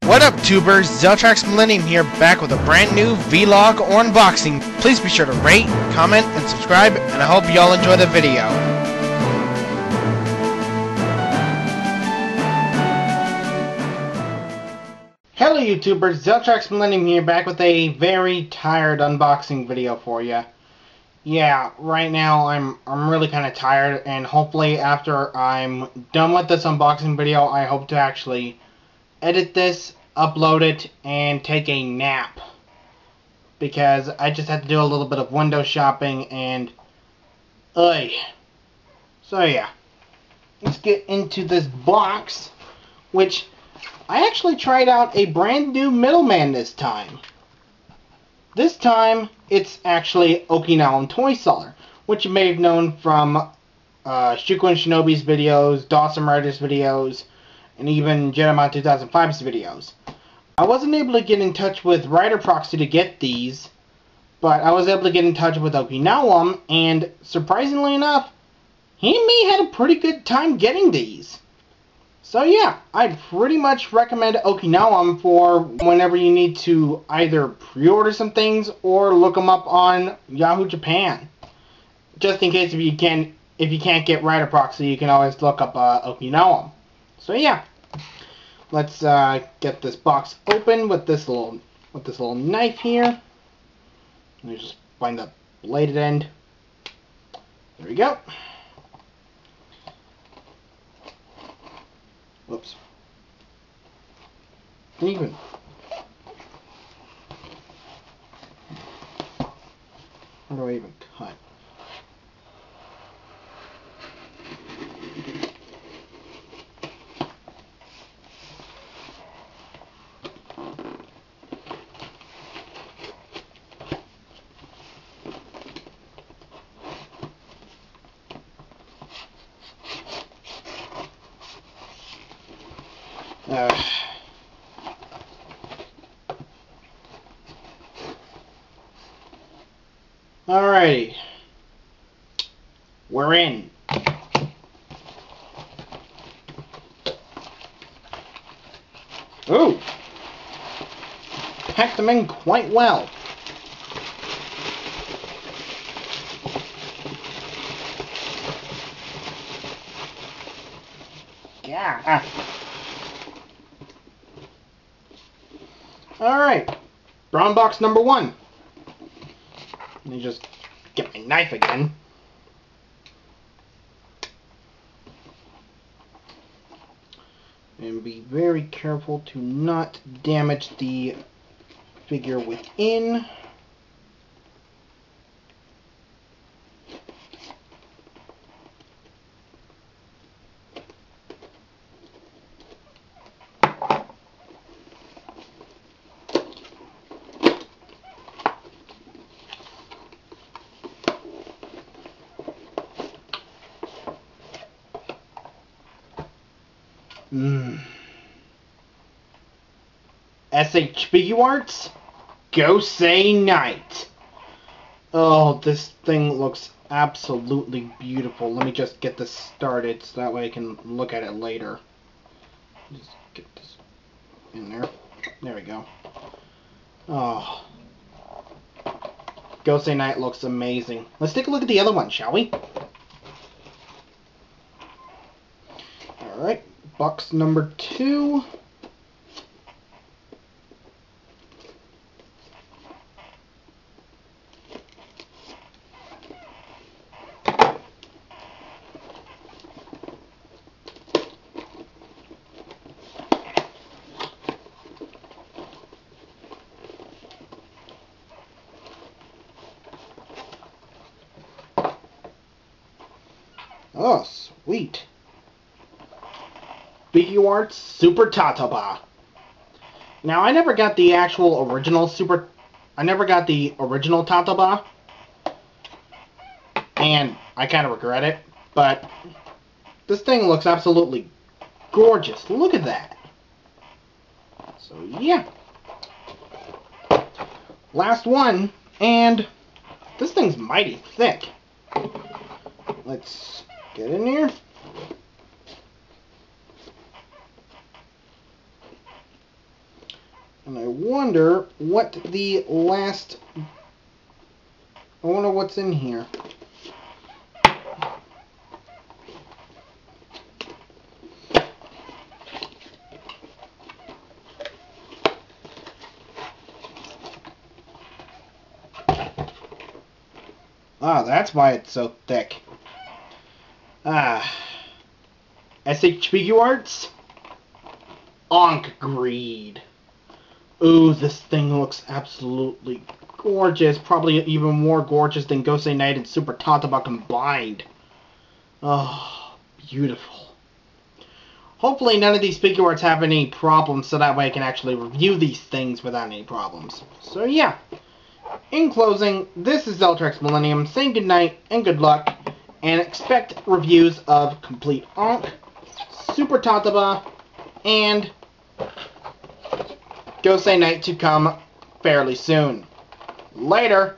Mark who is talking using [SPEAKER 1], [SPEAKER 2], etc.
[SPEAKER 1] What up, tubers? Zeltrax Millennium here, back with a brand new vlog or unboxing. Please be sure to rate, comment, and subscribe, and I hope y'all enjoy the video. Hello YouTubers, Zeltrax Millennium here, back with a very tired unboxing video for you. Yeah, right now I'm really kind of tired, and hopefully after I'm done with this unboxing video, I hope to actually edit this, upload it, and take a nap. Because I just had to do a little bit of window shopping, and so yeah, let's get into this box, which I actually tried out a brand new middleman this time. This time, it's actually OkinawamToySeller, which you may have known from Shuko and Shinobi's videos, Dawson Riders videos, and even Jedamon 2005's videos. I wasn't able to get in touch with riderProxy to get these, but I was able to get in touch with Okinawam, and surprisingly enough, he and me had a pretty good time getting these. So yeah, I pretty much recommend Okinawam for whenever you need to either pre-order some things or look them up on Yahoo Japan. Just in case if you can't get riderProxy, you can always look up Okinawam. So yeah, let's get this box open with this little knife here. Let me just find the bladed end. There we go. Whoops. Even. How do I even cut? Alrighty, we're in. Ooh, packed them in quite well. Yeah. Alright, brown box number 1. Let me just get my knife again. And be very careful to not damage the figure within. SHB Arts, Go Say Night. Oh, this thing looks absolutely beautiful. Let me just get this started so that way I can look at it later. Just get this in there. There we go. Oh, Go Say Night looks amazing. Let's take a look at the other one, shall we? Alright, box number 2. Oh, sweet. BQ Arts Super Tataba. Now, I never got the actual original I never got the original Tataba. And I kind of regret it. But this thing looks absolutely gorgeous. Look at that. So, yeah. Last one. And this thing's mighty thick. Let's get in here. And I wonder what the last... I wonder what's in here. Ah, that's why it's so thick. Ah. SHBQ Arts? Onk Greed. Ooh, this thing looks absolutely gorgeous. Probably even more gorgeous than Gosei Knight and Super Tataba combined. Oh, beautiful. Hopefully none of these figure arts have any problems, so that way I can actually review these things without any problems. So yeah. In closing, this is Zeltrax Millennium saying goodnight and good luck, and expect reviews of Complete Onk, Super Tataba, and Gosei Knight to come fairly soon. Later!